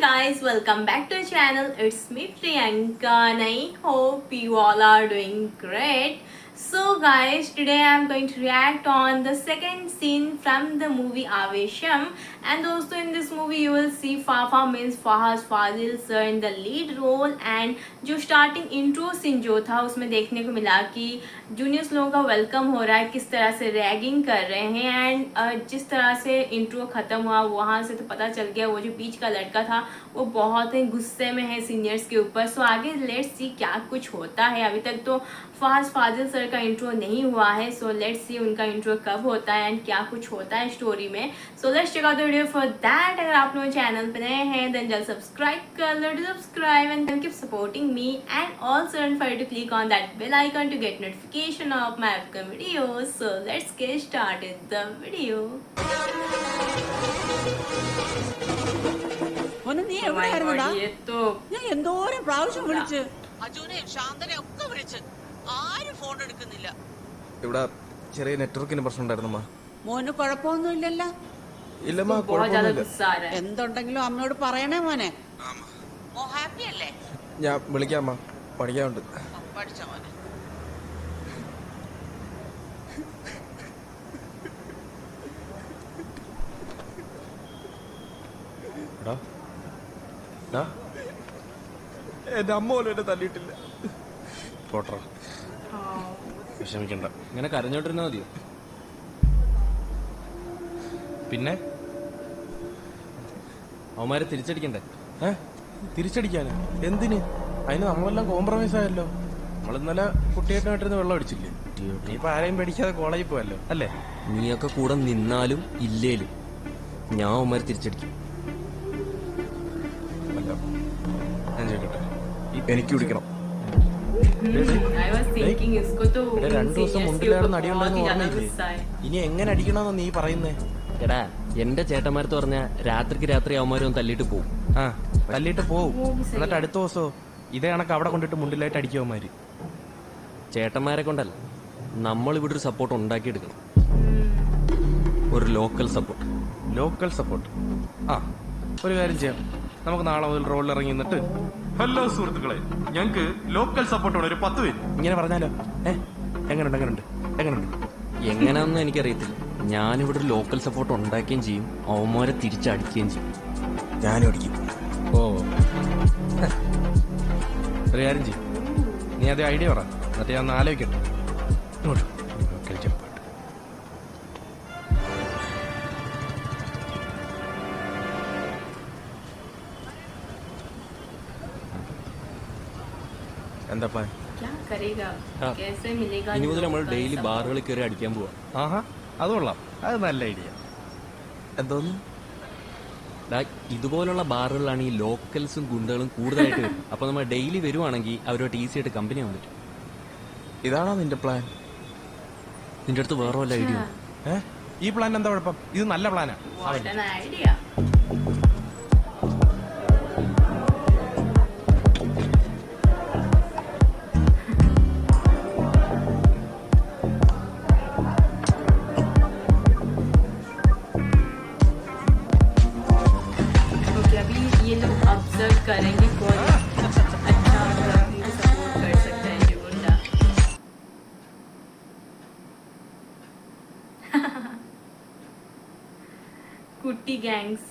guys, welcome back to the channel. It's me Priyanka and I hope you all are doing great. So guys, today I am going to react on the second scene from the movie Avesham, and also in this movie you will see Fafa means Fahaz Fazil sir in the lead role, and जो starting intro scene जो था उसमें देखने को मिला कि juniors लोगों का वेलकम हो रहा है, किस तरह से रैगिंग कर रहे हैं, एंड जिस तरह से इंट्रो ख़त्म हुआ वहाँ से तो पता चल गया वो जो बीच का लड़का था वो बहुत ही गुस्से में है सीनियर्स के ऊपर. सो आगे लेट्स सी क्या कुछ होता है. अभी तक तो फहद फाजिल सर का इंट्रो नहीं हुआ है, सो लेट्स सी उनका इंट्रो कब होता है एंड क्या कुछ होता है स्टोरी में. So let's check out the video. For that अगर आप लोग चैनल पर नए हैं देन जल्द सब्सक्राइब कर लो, to subscribe and keep supporting me, and also don't forget to click on that bell icon to get notification of my upcoming videos. So let's get started the video. നീ എവിടെയായിരുന്നടാ? ഞാൻ എന്തോരം പ്രാവശ്യം വിളിച്ച് അജുനെയും ശാന്തനെയും ഒക്കെ വിളിച്ച് ആരും ഫോൺ എടുക്കുന്നില്ല. ഇവിടെ ചെറിയ നെറ്റ്വർക്കിന് പ്രശ്നം ഉണ്ടായിരുന്നു. മോന് കുഴപ്പമൊന്നുമില്ലല്ലോ? ഇല്ലമ്മ, കുഴപ്പമൊന്നുമില്ല. എന്തുണ്ടെങ്കിലും അമ്മയോട് പറയണേ മോനെ. മോ ഹാപ്പി അല്ലേ? ഞാൻ വിളിക്കാം, പഠിക്കാനുണ്ട്. പഠിച്ച മോനെ. എന്റെ അമ്മ പോലും എന്നെ തല്ലിയിട്ടില്ല. പോട്ടറ, വിഷമിക്കണ്ട. ഇങ്ങനെ കരഞ്ഞോണ്ടിരുന്നാ മതിയോ? പിന്നെ അവന്മാരെ തിരിച്ചടിക്കണ്ടേ? തിരിച്ചടിക്കാന് എന്തിന്? അതിന് നമ്മളെല്ലാം കോംപ്രമൈസ് ആയല്ലോ. നമ്മൾ ഇന്നലെ കുട്ടിയായിട്ടിരുന്ന് വെള്ളം അടിച്ചില്ലേ? ഇപ്പൊ ആരെയും പേടിക്കാതെ കോളേജിൽ പോയല്ലോ അല്ലേ? നീയൊക്കെ കൂടെ നിന്നാലും ഇല്ലേലും ഞാൻ അവന്മാരെ തിരിച്ചടിക്കും. ഞാൻ ചോദിക്കട്ടെ, എനിക്ക് കുടിക്കണം. 2 ദിവസം മുണ്ടിലായിരുന്നു അടിയുണ്ടെന്ന് ഓർമ്മയില്ലേ? ഇനി എങ്ങനെ അടിക്കണമെന്ന് നീ പറയുന്നേ? എടാ, എന്റെ ചേട്ടന്മാരത്ത് പറഞ്ഞ രാത്രിക്ക് രാത്രി അവന്മാരും തല്ലിട്ട് പോവും. തല്ലിട്ട് പോവും. എന്നിട്ട് അടുത്ത ദിവസമോ ഇതേ കണക്ക് അവിടെ കൊണ്ടിട്ട് മുണ്ടിലായിട്ട് അടിക്കുവന്മാര്. ചേട്ടന്മാരെ കൊണ്ടല്ല, നമ്മൾ ഇവിടെ ഒരു സപ്പോർട്ട് ഉണ്ടാക്കിയെടുക്കണം. ഒരു ലോക്കൽ സപ്പോർട്ട്. Local support. ഒരു കാര്യം ചെയ്യാം, നമുക്ക് നാളെ മുതൽ റോഡിൽ ഇറങ്ങി നിന്നിട്ട് ഹലോ സുഹൃത്തുക്കളെ, ഞങ്ങൾക്ക് ലോക്കൽ സപ്പോർട്ടോടെ ഒരു 10 പേര് ഇങ്ങനെ പറഞ്ഞാലോ? എങ്ങനെയുണ്ട്? എങ്ങനെയാണെന്ന് എനിക്കറിയത്തില്ല. ഞാനിവിടെ ഒരു ലോക്കൽ സപ്പോർട്ട് ഉണ്ടാക്കുകയും ചെയ്യും, അവന്മാരെ തിരിച്ചടിക്കുകയും ചെയ്യും. ഞാനും അടിക്കും. ഒരു കാര്യം ചെയ്യും, നീ അതേ ഐഡിയ പറ, എന്നിട്ട് ഞാൻ ഒന്ന് ആലോചിക്കട്ടെ. എന്താ പ്ലാൻ? ഇനി മുതൽ നമ്മൾ ഡെയിലി ബാറുകളിൽ കയറി അടിക്കാൻ പോവാ. അത് കൊള്ളാം, അത് നല്ല ഐഡിയ. എന്തോന്നു? ഇതുപോലുള്ള ബാറുകളിലാണ് ഈ ലോക്കൽസും ഗുണ്ടകളും കൂടുതലായിട്ട് വരും. അപ്പൊ നമ്മൾ ഡെയിലി വരുവാണെങ്കിൽ അവരോട്ട് ഈസി ആയിട്ട് കമ്പനി ആവാൻ പറ്റും. ഇതാണോ നിന്റെ പ്ലാൻ? നിന്റെ അടുത്ത് വേറെ വല്ല ഐഡിയ? ഈ പ്ലാൻ എന്താ കുഴപ്പം? ഇത് നല്ല പ്ലാനാ. करेंगे कौन अच्छा सपोर्ट कर सकता है ये गुंडा. कुट्टी गैंग्स.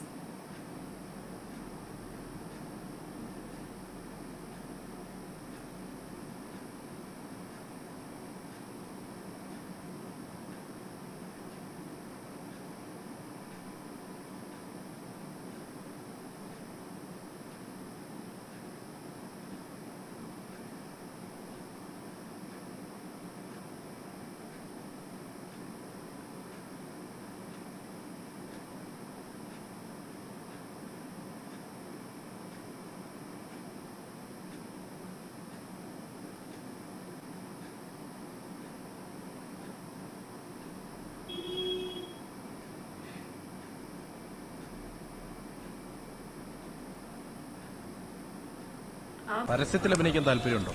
പരസ്യത്തിൽ അഭിനയിക്കാൻ താല്പര്യമുണ്ടോ?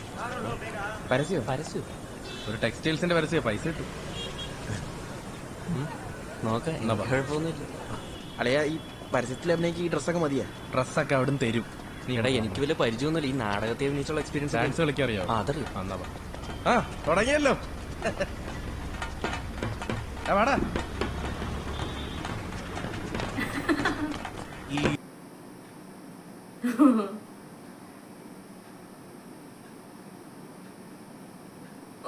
പരസ്യം ഒരു ടെക്സ്റ്റൈൽസിന്റെ പരസ്യം, പൈസ കിട്ടും. നോക്കാം, കുഴപ്പമൊന്നുമില്ല. അളിയ, ഈ പരസ്യത്തിൽ അഭിനയിക്ക് ഈ ഡ്രസ്സൊക്കെ മതിയാ? ഡ്രസ്സൊക്കെ അവിടുന്ന് തരും. എടാ എനിക്ക് വലിയ പരിചയമൊന്നുമില്ല ഈ നാടകത്തെ അഭിനയിച്ചുള്ള എക്സ്പീരിയൻസ്. ഡാൻസ് കളിക്കാൻ അറിയാം? അതറിയാം. ആ തുടങ്ങിയല്ലോ. വാടാ.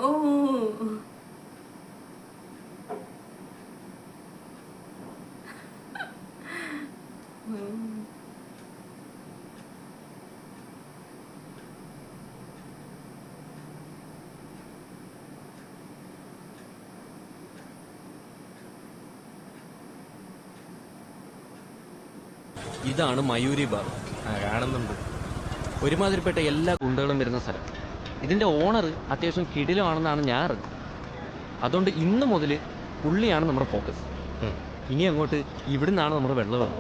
Oh. ഇതാണ് മയൂരി ബാർ. കാണുന്നുണ്ട്. ഒരുമാതിരിപ്പെട്ട എല്ലാ ഗുണ്ടകളും വരുന്ന സ്ഥലം. ഇതിന്റെ ഓണർ അത്യാവശ്യം കിടിലമാണെന്നാണ് ഞാൻ അറിഞ്ഞത്. അതുകൊണ്ട് ഇന്ന് മുതൽ പുള്ളിയാണ് നമ്മുടെ ഫോക്കസ്. ഇനി അങ്ങോട്ട് ഇവിടുന്നാണ് നമ്മുടെ വെള്ളം.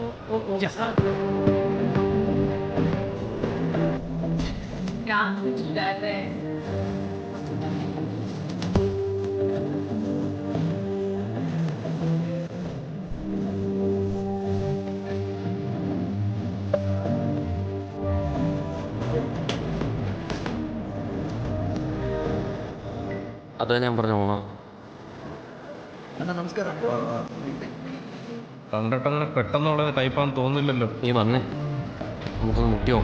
അതാ ഞാൻ പറഞ്ഞ ഓണം. നമസ്കാരം. കണ്ടിട്ടങ്ങനെ പെട്ടെന്നുള്ള ടൈപ്പാന്ന് തോന്നുന്നില്ലല്ലോ. നീ വന്നേ, നമുക്കൊന്ന് മുട്ടിയോ.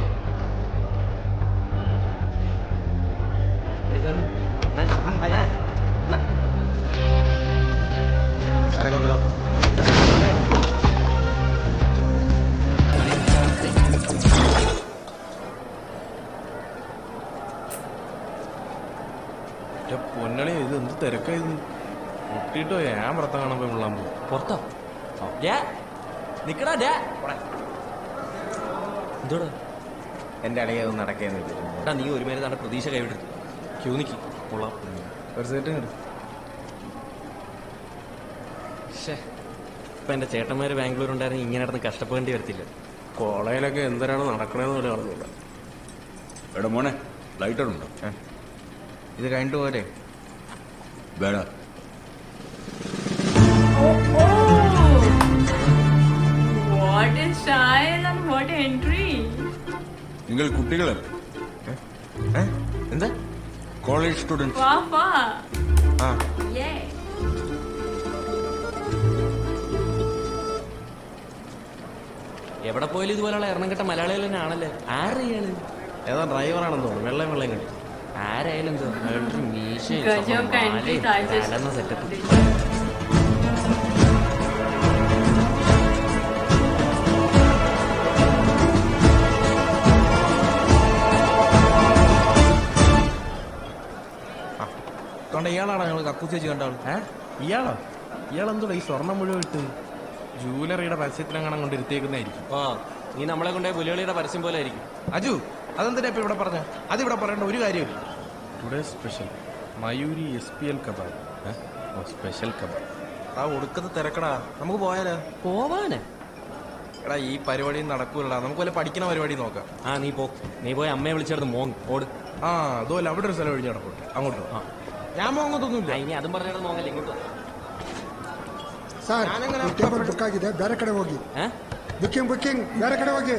പൊന്നളി, ഇത് എന്ത് തിരക്കായിരുന്നു. മുട്ടിട്ടോ ഞാൻ പുറത്ത് കാണാൻ പോയി കൊള്ളാൻ പോകും. പുറത്തോ? നിക്കടാ. എന്തോടാ? എന്റെ അടയെ ഒന്നും നടക്കുന്നില്ല. എടാ നീ ഒരു മേലെ നട പ്രതീക്ഷ കൈവിടരുത്. ക്യൂ നിൽക്കി കൊള്ളാം. ഒരു സെറ്റ് കിട്ടും. ഇപ്പൊ എന്റെ ചേട്ടന്മാര് ബാംഗ്ലൂർ ഉണ്ടായിരുന്നു ഇങ്ങനെ നടന്ന് കഷ്ടപ്പെടേണ്ടി വരത്തില്ല. കോളേജിലൊക്കെ എന്തിനാണ് നടക്കണേന്ന് പോലെ കാണുന്നില്ല. എടാ മോനെ, ലൈറ്റർ ഉണ്ടോ? ഇത് കഴിഞ്ഞിട്ട് പോരെ? വേട What a style and what entry. നിങ്ങൾ കുട്ടികളല്ലേ? എന്താ? College students. Wafa. ആ Yeah. എവിടെ പോയാലും ഇതുപോലുള്ള എണ്ണം കെട്ട മലയാളികൾ തന്നെ ആണല്ലേ. ആരെയാണ്? ഏതാ ഡ്രൈവറാണെന്ന് തോന്നുന്നു. വെള്ളം കണ്ടി. ആരായാലും എന്തോ മീശ Gajab ka entry tha just. Setup. അതുകൊണ്ട് ഇയാളാണോ ഞങ്ങൾ കക്കൂസ് വെച്ച് കണ്ടാൾ? ഇയാളോ? ഇയാളെന്തോടാ ഈ സ്വർണം മുഴുവൻ ഇട്ട് ജൂവലറിയുടെ പരസ്യത്തിനെങ്ങനെ കൊണ്ടിരുത്തിയേക്കുന്നതായിരിക്കും. ആ നീ നമ്മളെ കൊണ്ടേ പുലികളിയുടെ പരസ്യം പോലെ ആയിരിക്കും. അജു, അതെന്തിനാ ഇപ്പൊ ഇവിടെ പറഞ്ഞ? അതിവിടെ പറയേണ്ട ഒരു കാര്യമില്ല. Today special Mayuri SPL kebab. Special kebab. ആ ഒടുക്കത്ത് തിരക്കടാ, നമുക്ക് പോയാലോ? പോവാനെ? എടാ ഈ പരിപാടി നടക്കൂലടാ, നമുക്ക് വല്ല പഠിക്കുന്ന പരിപാടി നോക്കാം. നീ പോയി അമ്മയെ വിളിച്ചെടുത്ത് മോങ് ഓട്. ആ അതുപോലെ അവിടെ ഒരു സ്ഥലം ഒഴിഞ്ഞ് കിടപ്പുണ്ട്, അങ്ങോട്ട്. ആ ഞാൻ മോങ്ങത്തൊന്നുമില്ല. ഇനി അതും പറഞ്ഞിട്ട് മോങ്ങല്ലേ ഇങ്ങോട്ട്. ಸರ್ ಟೇಬಲ್ ಬುಕ್ ಆಗಿದೆ, ಬೇರೆ ಕಡೆ ಹೋಗಿ. ಬುಕ್ಕಿಂಗ್ ಬೇರೆ ಕಡೆ ಹೋಗಿ.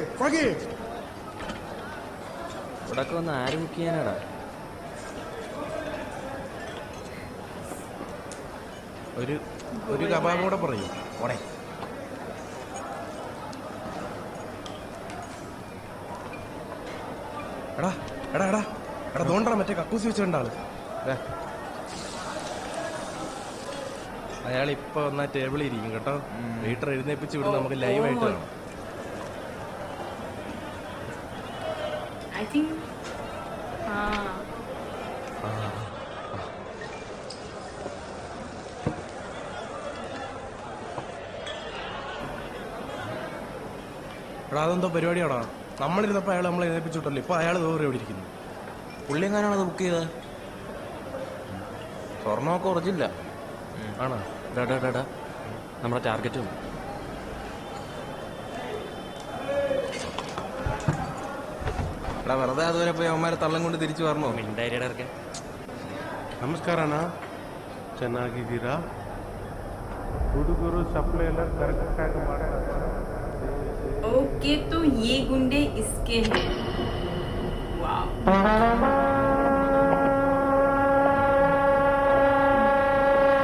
ഇവിടെ വന്ന് ആര് ബുക്ക് ചെയ്യാനാടാ? ഒരു കബാബ് കൂടെ പറയും. ഓടെ എടാ എടാ എടാ എടാ തോണ്ടറ മറ്റേ കക്കൂസി വെച്ചിട്ടുണ്ടാള്. അയാൾ ഇപ്പൊ വന്നാ ടേബിളിൽ ഇരിക്കും കേട്ടോ. വീട്ടർ എഴുന്നേപ്പിച്ച് വിടുന്ന നമുക്ക് ലൈവായിട്ട് കാണാം. I think. എടാ അതെന്തോ പരിപാടിയാടാ. നമ്മളിരുന്നപ്പോ അയാൾ നമ്മളെ എഴുന്നേപ്പിച്ചു വിട്ടല്ലോ. ഇപ്പൊ അയാൾ ദൂരെ എവിടെ ഇരിക്കുന്നു. പുള്ളി എങ്ങനെയാണ് അത് ബുക്ക് ചെയ്തത്? സ്വർണ്ണമൊക്കെ ഉറച്ചില്ല ആണോ? ഡാ നമ്മുടെ ടാർഗറ്റും. എടാ വെറുതെ അതുവരെ പോയി അവന്മാരെ തള്ളം കൊണ്ട് തിരിച്ചു വരണോ? മിണ്ടായിരിയുടെ ഇറക്കാൻ. ನಮಸ್ಕಾರ ಅಣ್ಣ, ಚೆನ್ನಾಗಿದ್ದೀರಾ? ಹುಡುಗರು ಸಪ್ಲೈ ಎಲ್ಲ ಕರೆಕ್ಟಾಗಿ ಮಾಡ್ತಾರೆ. ओके तो ये गुंडे इसके हैं। वाव।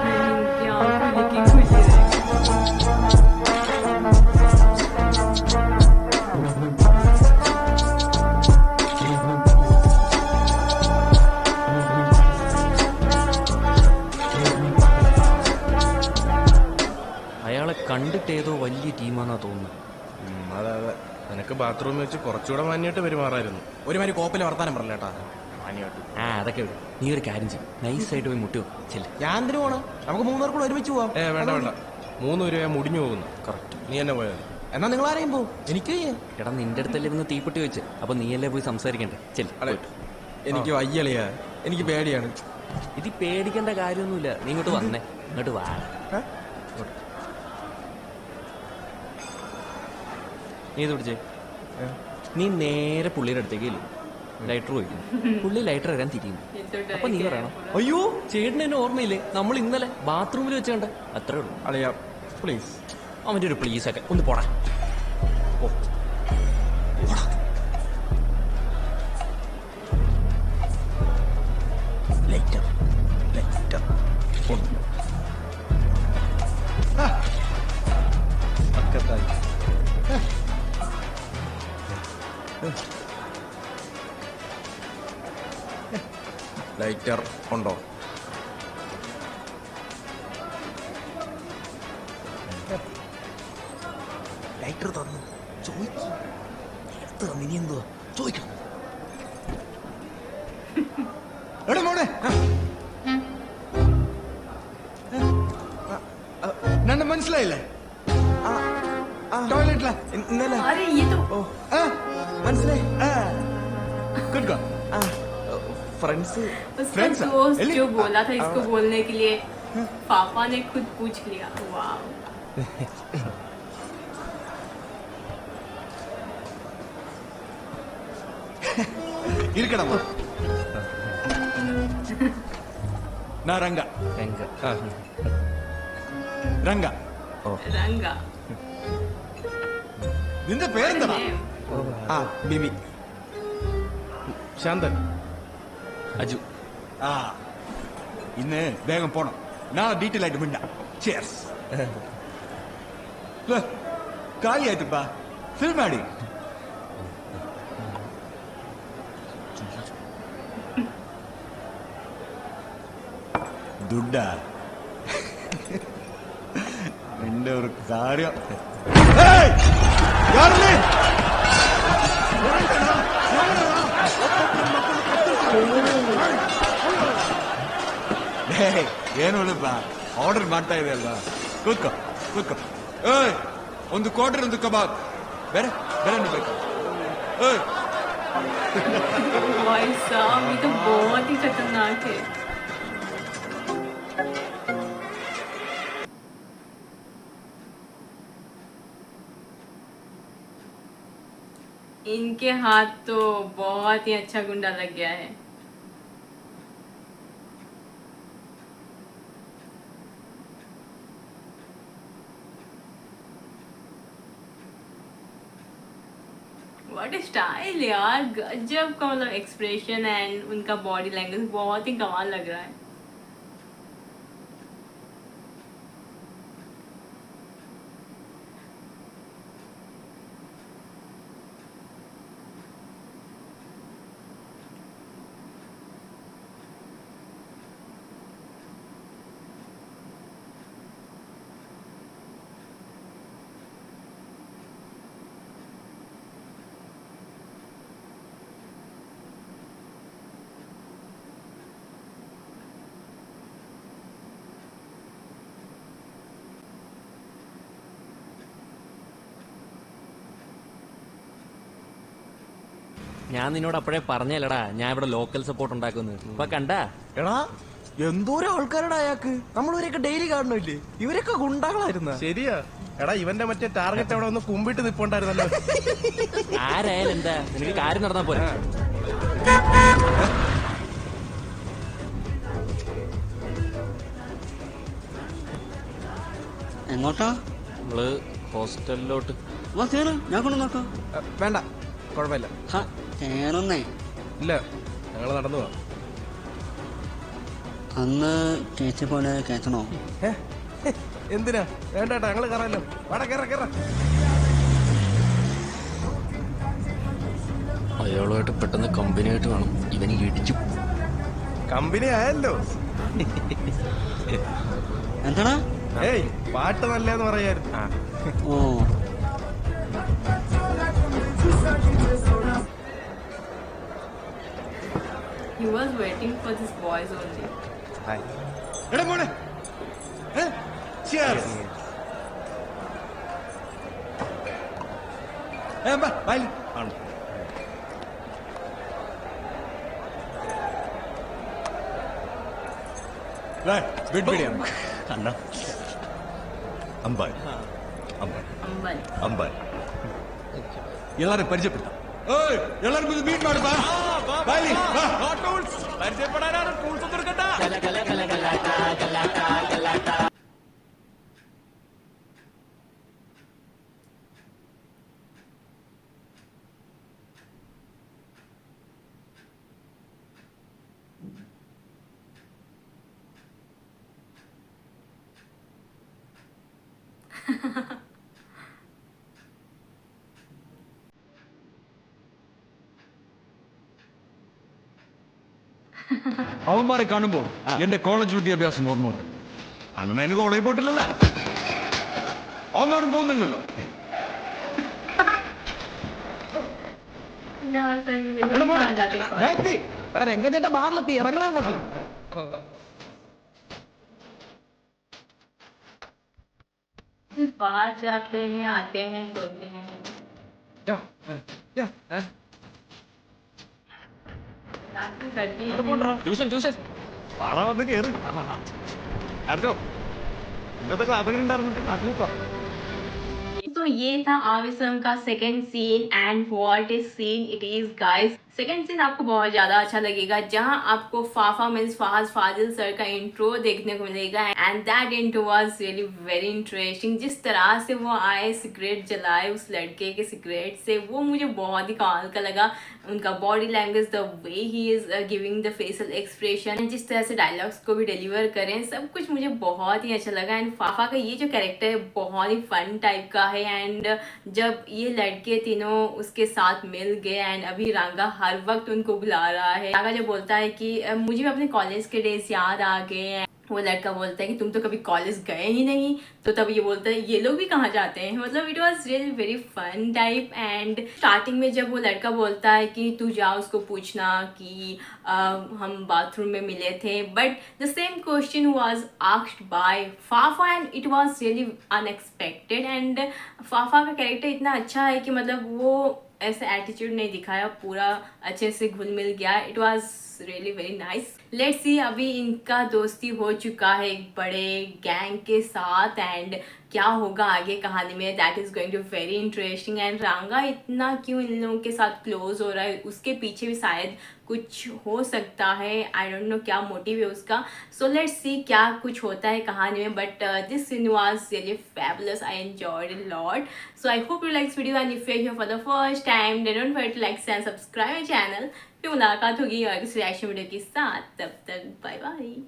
इनकी आंखें लेके खुली रहे। അയാളെ കണ്ടിട്ട് ഏതോ വലിയ ടീമാണെന്നാ തോന്നുന്നത്. അതെ അതെ, നിനക്ക് ബാത്റൂമിൽ വെച്ച് കുറച്ചുകൂടെ മാന്യമായിട്ട് പെരുമാറായിരുന്നു. ഒരുമാതിരി കോപ്പിലെ വർത്താനം പറഞ്ഞേട്ടാ. മാന്യമായിട്ട്. അതൊക്കെ വിടും. നീ ഒരു കാര്യം ചെയ്യും, നൈസായിട്ട് പോയി മുട്ടി വെക്കും. ചെല്ല്. ഞാൻ എന്തിനു പോണം? നമുക്ക് 3 പേർക്കൂടെ ഒരുമിച്ച് പോവാം. വേണ്ട വേണ്ട, 3 രൂപ മുടിഞ്ഞു പോകുന്നു. കറക്റ്റ്. നീ എന്നെ പോയാൽ എന്നാ നിങ്ങൾ ആരെയും പോവും, എനിക്ക് എടാ നിന്റെ അടുത്തല്ലേ ഇരുന്ന് തീപ്പെട്ടി വെച്ച്, അപ്പൊ നീയല്ലേ പോയി സംസാരിക്കണ്ടേ? ചെല്ല്. അതെ. എനിക്ക് വയ്യളിയാ, എനിക്ക് പേടിയാണ്. ഇത് പേടിക്കേണ്ട കാര്യമൊന്നുമില്ല. നീ ഇങ്ങോട്ട് വന്നേ, ഇങ്ങോട്ട് വാ. നീ ഇത് പിടിച്ചേ. നീ നേരെ പുള്ളിയുടെ അടുത്തേക്ക് ഇല്ല, ലൈറ്റർ പോയിക്കുന്നു. പുള്ളി ലൈറ്റർ ഇടാൻ തിരിയുന്നു. അപ്പൊ നീ പറയണം, അയ്യോ ചേട്ടന് എന്നെ ഓർമ്മയില്ലേ, നമ്മൾ ഇന്നലെ ബാത്റൂമിൽ വെച്ച് കണ്ട. അത്രേ ഉള്ളൂ. അളിയാ പ്ലീസ്. അവന്റെ ഒരു പ്ലീസ് ഒക്കെ ഒന്ന് പോടാ. ലൈറ്റർ ലൈറ്റർ ലൈറ്റർ ഉണ്ടോ? ലൈറ്റർ തന്നു ചോദിക്കും. ഇനി എന്തുവാ ചോദിക്കും? എവിടെ മോനെ? നന്നെ മനസ്സിലായില്ലേ? ടോയ്ലറ്റിലാ ഇന്നലെ. अरे ये तो മനസ്സിലായി. Good go. ഫ്രണ്ട്സ് उसका दोस्त जो बोला था इसको बोलने के लिए, पापा ने खुद पूछ लिया। वाव। ഇരിക്കണം. രംഗ രംഗ. രംഗ रंगा। നിന്റെ പേരെന്താ? ആ ബിബി. ശാന്തൻ. അജു. ആ ഇന്ന് വേഗം പോണം, നാളെ ഡീറ്റെയിൽ ആയിട്ട് മിണ്ട. Cheers. കാലിയായിട്ടിപ്പാ ഫിൽമാടി. ദുഡ എന്റെ ഒരു കാര്യം. ಏನು ಹೇಳಪ್ಪ, ಆರ್ಡರ್ ಮಾಡ್ತಾ ಇದೆ ಅಲ್ವಾ? ಕೂತ್ಕೋ ಕೂತ್ಕೋ. ಏಯ್, ಒಂದು ಕ್ವಾರ್ಟರ್, ಒಂದು ಕಬಾಬ್. ಬೇರೆ ಬೇರೆ ಬೇಕು. ಏಯ್ भाई साहब ये तो बहुत ही खतरनाक है। इनके हाथ तो बहुत ही अच्छा गुंडा लग गया है। व्हाट स्टाइल यार, गजब का मतलब एक्सप्रेशन एंड उनका बॉडी लैंग्वेज बहुत ही कमाल लग रहा है। ഞാൻ നിന്നോട് അപ്പോഴേ പറഞ്ഞല്ലടാ, ഞാൻ ഇവിടെ ലോക്കൽ സപ്പോർട്ട് ഉണ്ടാക്കുന്നത്. ഇപ്പൊ കണ്ടാ? എടാ എന്തോരം ആൾക്കാരുടെ അയാൾക്ക്, നമ്മളിവരൊക്കെ ഡെയിലി കാണുന്നില്ലേ? ഇവരൊക്കെ ഗുണ്ടകളായിരുന്ന. ശരിയാ. എടാ ഇവന്റെ മറ്റേ ടാർഗറ്റ് അവിടെ ഒന്ന് കുമ്പിട്ട് നിപ്പുണ്ടായിരുന്നല്ലോ. ആരായാലും എന്താ, നിനക്ക് കാര്യം നടന്നാ പോരെ. എങ്ങോട്ടാ? നമ്മള് ഹോസ്റ്റലിലോട്ട്. വാ കേറ്, ഞാൻ കൊണ്ട് നോക്കാം. വേണ്ട, കുഴപ്പമില്ല. കേറുന്നേ. ഇല്ല, ഞങ്ങൾ നടന്നു പോവാം. അന്ന് ചേച്ചി പോലെ കേട്ടണോ? എന്തിനാ? വേണ്ട കേട്ടോ, ഞങ്ങള് കയറാമല്ലോ. വേണ്ട, കയറ കയറ. അയാളുമായിട്ട് പെട്ടെന്ന് കമ്പനിയായിട്ട് വേണം ഇവന് ഇടിച്ചു. കമ്പനി ആയല്ലോ. എന്താടാ? ഏയ്, പാട്ട് നല്ലതെന്ന് പറയായിരുന്നു. ഓ, He was waiting for this boys only. എടാ മോനെ, cheers. ബാ, ബൈ. ബിഡ് ബിഡിയം അണ്ണ അമ്പാൻ Ambal. അമ്പാൻ എല്ലാരും പരിചയപ്പെടുത്താം. എല്ലാരും മീറ്റ് മാടുപ്പാ. പരിചയപ്പെടാനാണ് ടൂൾസ് തീർക്കട്ടെ. അവന്മാരെ കാണുമ്പോൾ എന്റെ കോളേജ് വിദ്യാഭ്യാസം ഓർമ്മയുണ്ട്. അന്ന് എനിക്ക് കോളേജ് പോയിട്ടില്ലല്ലോ. അവന്മാരും പോകുന്നില്ലല്ലോ. രംഗത്തിന്റെ ബാറിലെത്തി ഇറങ്ങാൻ बाहर जाते हैं, आते हैं, सोते हैं. ട്യൂഷൻ പാടാ വന്ന് കേറ്. ആർക്കോ ഇന്നത്തെ ക്ലാസ് ഉണ്ടായിരുന്നു. तो ये था आविसम का second scene and what is scene it is guys. Second scene आपको बहुत ज़्यादा अच्छा लगेगा, जहां आपको फाफा मीन्स फहाद फाजिल सर का इंट्रो देखने को मिलेगा and that intro was really very interesting. जिस तरह से वो आए, सिगरेट जलाए उस लड़के के सिगरेट से, वो मुझे बहुत ही कमाल का लगा. उनका body language, the way he is giving the facial expression, जिस तरह से डायलॉग्स को भी डिलीवर करें, सब कुछ मुझे बहुत ही अच्छा लगा. एंड फाफा का ये जो कैरेक्टर है बहुत ही फन टाइप का है. एंड जब ये लड़के तीनों उसके साथ मिल गए एंड अभी रांगा हर वक्त उनको बुला रहा है. रांगा जब बोलता है कि मुझे अपने कॉलेज के डेज याद आ गए हैं, वो लड़का बोलता है कि तुम तो कभी कॉलेज गए ही नहीं, तो तब ये बोलता है ये लोग भी कहाँ जाते हैं. मतलब it was really very fun type. And starting में जब वो लड़का बोलता है कि तू जा उसको पूछना कि हम बाथरूम में मिले थे, but the same question was asked by Fafa and it was really unexpected. And Fafa का कैरेक्टर इतना अच्छा है कि मतलब वो ऐसा एटीट्यूड नहीं दिखाया, पूरा अच्छे से घुल मिल गया. It was really very nice. Let's see, अभी इनका दोस्ती हो चुका है एक बड़े गैंग के साथ एंड क्या होगा आगे कहानी में, that is going to very interesting. And Ranga इतना क्यों इन लोगों के साथ क्लोज हो रहा है, उसके पीछे भी शायद कुछ हो सकता है. आई डोंट नो क्या मोटिव है उसका. सो लेट्स सी क्या कुछ होता है कहानी में. But this scene was really fabulous. I enjoyed it lot. So I hope you like this video and if you are here for the first time then don't forget to like and subscribe my channel. फिर मुलाकात होगी और किसी reaction video के साथ. तब तक bye bye.